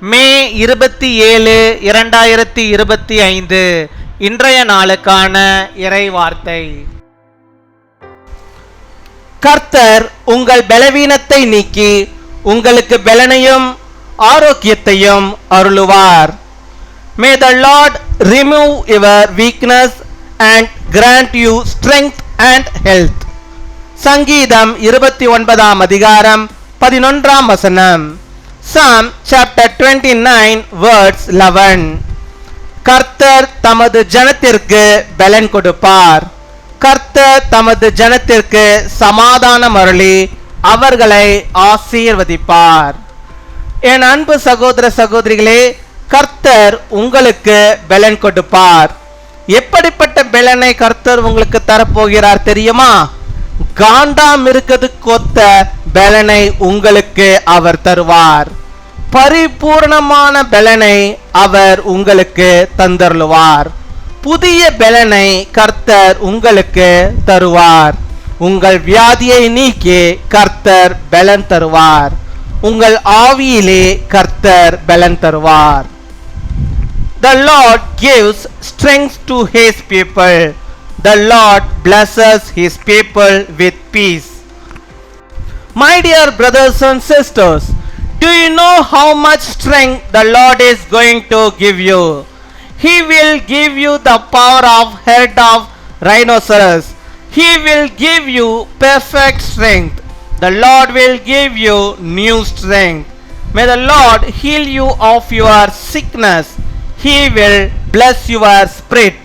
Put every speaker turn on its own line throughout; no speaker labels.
மே 27, 2025 இன்றைய நாளுக்கான இறை வார்த்தை. கர்த்தர் உங்கள் பலவீனத்தை நீக்கி உங்களுக்கு பலனையும் ஆரோக்கியத்தையும் அருளுவார். May the Lord remove your weakness and grant you strength and health. சங்கீதம் 29 அதிகாரம் 11 வசனம். Psalm chapter 29 verse 11. கர்த்தர் தமது ஜனத்திற்கு பலன் கொடுப்பார். கர்த்தர் தமது ஜனத்திற்கு சமாதானம் அருளி அவர்களை ஆசீர்வதிப்பார். என் அன்பு சகோதர சகோதரிகளே, கர்த்தர் உங்களுக்கு பலன் கொடுப்பார். எப்படிப்பட்ட பலனை கர்த்தர் உங்களுக்கு தரப்போகிறார் தெரியுமா? காண்டாம் இருக்கிறது கொத்த பலனை உங்களுக்கு அவர் தருவார். பரிபூர்ணமான பலனை அவர் உங்களுக்கு தந்தருளுவார். புதிய பலனை கர்த்தர் உங்களுக்கு தருவார். உங்கள் வியாதியை நீக்கி கர்த்தர் பலன் தருவார். உங்கள் ஆவியிலே கர்த்தர் பலன் தருவார். The Lord gives strength to his people. The Lord blesses his people with peace. My dear brothers and sisters, do you know how much strength the Lord is going to give you? He will give you the power of head of rhinoceros. He will give you perfect strength. The Lord will give you new strength. May the Lord heal you of your sickness. He will bless your spirit.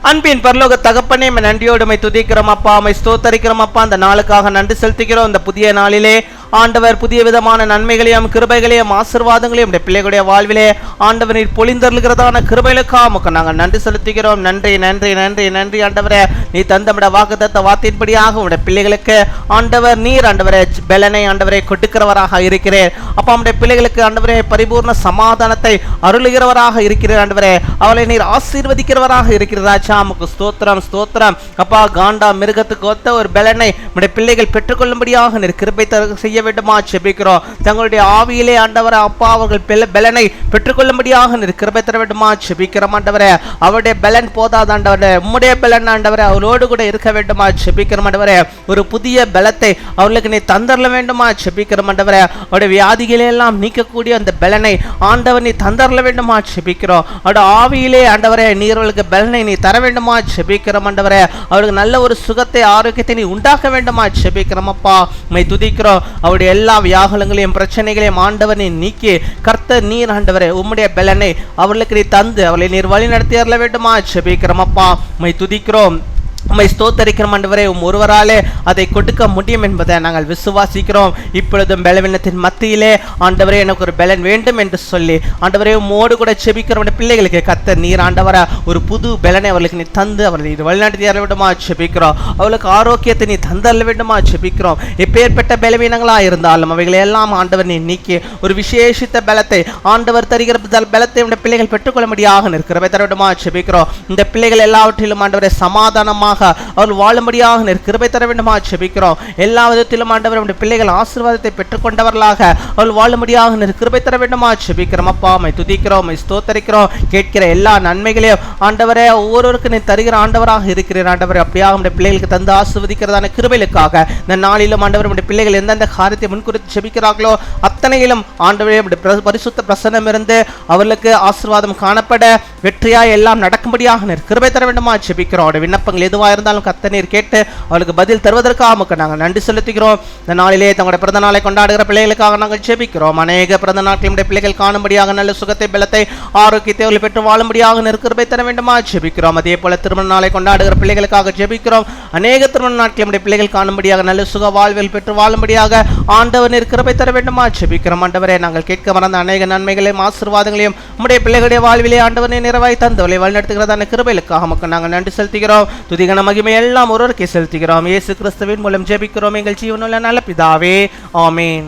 அன்பின் பரலோக தகப்பனே, நன்றியோடு my துதிக்கிறோம் அப்பா, my ஸ்தோத்தரிக்கிறோம் அப்பா. அந்த நாளுக்காக நன்றி செலுத்துகிறோம். இந்த புதிய நாளிலே ஆண்டவர் புதிய விதமான நன்மைகளையும் கிருபைகளையும் ஆசீர்வாதங்களையும் பிள்ளைகளுடைய வாழ்விலே ஆண்டவர் நீர் பொழிந்தருளுகிறதான கிருபைகளுக்காக நாங்கள் நன்றி செலுத்துகிறோம். நன்றி நன்றி நன்றி நன்றி ஆண்டவரே. நீ தந்தமிட வாக்குத்தத்த வார்த்தையின்படியாக உடைய பிள்ளைகளுக்கு ஆண்டவர் நீர் ஆண்டவரே பலனை ஆண்டவரை கொடுக்கிறவராக இருக்கிறேன் அப்பா. நம்முடைய பிள்ளைகளுக்கு ஆண்டவரே பரிபூர்ண சமாதானத்தை அருளுகிறவராக இருக்கிறார் ஆண்டவரே. அவளை நீர் ஆசீர்வதிக்கிறவராக இருக்கிறாச்சா. நமக்கு ஸ்தோத்திரம் ஸ்தோத்திரம் அப்பா. காண்டா மிருகத்துக்கு ஒத்த ஒரு பலனை நம்முடைய பிள்ளைகள் பெற்றுக்கொள்ளும்படியாக நீர் கிருபை செய்ய வேண்டுமா செபிக்கிறோம். தங்களுடைய ஆவியிலே ஆண்டவரே அப்பா அவர்கள் பலனை பெற்றுக்கொள்ளும்படியாக நீர் கிருபை தர வேண்டுமா செபிக்கிறோம் ஆண்டவரே. அவருடைய பலன் போதாது ஆண்டவரே, உம்முடைய பலன் ஆண்டவரே அவரோடு கூட இருக்க வேண்டுமா செபிக்கிறோம் ஆண்டவரே. ஒரு புதிய பலத்தை அவர்களுக்கு நீ தந்தரல வேண்டுமா செபிக்கிறோம் ஆண்டவரே. அவருடைய வியாதிகளை எல்லாம் நீக்கக்கூடிய அந்த பலனை ஆண்டவர் நீ தந்தரல வேண்டுமா செபிக்கிறோம். அவருடைய ஆவியிலே ஆண்டவரே நீர்களுக்கு பலனை நீ தர வேண்டுமா செபிக்கிறோம் ஆண்டவரே. அவருக்கு நல்ல ஒரு சுகத்தை ஆரோக்கியத்தை நீ உண்டாக்க வேண்டுமா செபிக்கிறோம் அப்பா. மை துதிக்கிறோம். அவருடைய எல்லா வியாகுலங்களையும் பிரச்சனைகளையும் ஆண்டவர் நீ நீக்கி கர்த்தர் நீர் ஆண்டவரே உம்முடைய பலனை அவர்களுக்கு நீ தந்து அவளை நீர் வழி நடத்தி அருள வேண்டுமா செபிக்கிறோம் அப்பா. மை துதிக்கிறோம், உம்மை ஸ்தோத்தரிக்கிறோம் ஆண்டவரே. ஒருவராலே அதை கொடுக்க முடியும் என்பதை நாங்கள் விசுவாசிக்கிறோம். இப்பொழுதும் பலவீனத்தின் மத்தியிலே ஆண்டவரே எனக்கு ஒரு பலன் வேண்டும் என்று சொல்லி ஆண்டவரே உம்மோடு கூட செபிக்கிறோம் பிள்ளைகளுக்கு கர்த்தர் நீர் ஆண்டவரே ஒரு புது பலனை அவர்களுக்கு நீ தந்து அவர்களை நீர் வழிநடத்தி தர வேண்டுமா செபிக்கிறோம். அவளுக்கு ஆரோக்கியத்தை நீ தந்தரல வேண்டுமா செபிக்கிறோம். எப்பேற்பட்ட பலவீனங்களா இருந்தாலும் அவைகளை எல்லாம் ஆண்டவர் நீ நீக்கி ஒரு விசேஷித்த பலத்தை ஆண்டவர் தருகிற பலத்தை உடைய பிள்ளைகள் பெற்றுக்கொள்ள முடியாக நிற்கிறவை தர வேண்டுமா செபிக்கிறோம். இந்த பிள்ளைகள் எல்லாவற்றிலும் ஆண்டவரே சமாதானமாக அவர்கள் வாழும்படியாக கிருபை தர வேண்டுமா செபிக்கிறோம். எல்லா விதத்திலும் ஆண்டவர் நம்முடைய பிள்ளைகள் ஆசீர்வாதத்தை பெற்றுக்கொண்டவர்களாக அவர்கள் வாழும்படியாக கிருபை தர வேண்டுமா செபிக்கிறோம் அப்பா. மை துதிக்கிறோம், மை ஸ்தோத்தரிக்கிறோம். கேட்கிற எல்லா நன்மைகளையும் ஆண்டவரே ஒவ்வொருவருக்கு நீ தருகிற ஆண்டவராக இருக்கிற ஆண்டவர் அப்படியாக நம்முடைய பிள்ளைகளுக்கு தந்து ஆசீர்வதிக்கிறதான கிருபைகளுக்காக இந்த நாளிலும் ஆண்டவர் நம்முடைய பிள்ளைகள் எந்தெந்த காரியத்தை முன்குறித்து செபிக்கிறார்களோ அத்தனையிலும் ஆண்டவரே பரிசுத்த பிரசன்னம் இருந்து அவர்களுக்கு ஆசீர்வாதம் காணப்பட வெற்றியாய் எல்லாம் நடக்கும்படியாக கிருபை தர வேண்டுமா செபிக்கிறோம். அவருடைய விண்ணப்பங்கள் எதுவாக இருந்தாலும் கர்த்தர் நீர் கேட்டு அவளுக்கு பதில் தருவதற்காக நாங்கள் நன்றி செலுத்துகிறோம். இந்த நாளிலே தங்களுடைய பிறந்த நாளை கொண்டாடுகிற பிள்ளைகளுக்காக நாங்கள் ஜெபிக்கிறோம். அநேக பிறந்த நாட்களுடைய பிள்ளைகள் காணும்படியாக நல்ல சுகத்தை பலத்தை ஆரோக்கியத்தை அவர்கள் பெற்று வாழும்படியாக கிருபை தர வேண்டுமா ஜெபிக்கிறோம். அதே போல திருமண நாளை கொண்டாடுகிற பிள்ளைகளுக்காக ஜெபிக்கிறோம். அநேக திருமண நாட்களுடைய பிள்ளைகள் காணும்படியாக நல்ல சுக வாழ்வில் பெற்று வாழும்படியாக ஆண்டவர் நீர் கிருபை தர வேண்டுமா ஜெபிக்கிறோம். ஆண்டவரே நாங்கள் கேட்க மறந்த அநேக நன்மைகளையும் ஆசீர்வாதங்களையும் உம்முடைய பிள்ளைகளுடைய வாழ்விலே ஆண்டவரை நிறைவாய் தந்தவளை வழிநடத்துகிறதான கிருபைகளுக்காக நாங்கள் நன்றி செலுத்துகிறோம். துதிகன மகிமை எல்லாம் ஒருவருக்கே செலுத்துகிறோம். இயேசு கிறிஸ்துவின் மூலம் ஜெபிக்கிறோம் எங்கள் ஜீவனுள்ள நல்ல பிதாவே, ஆமென்.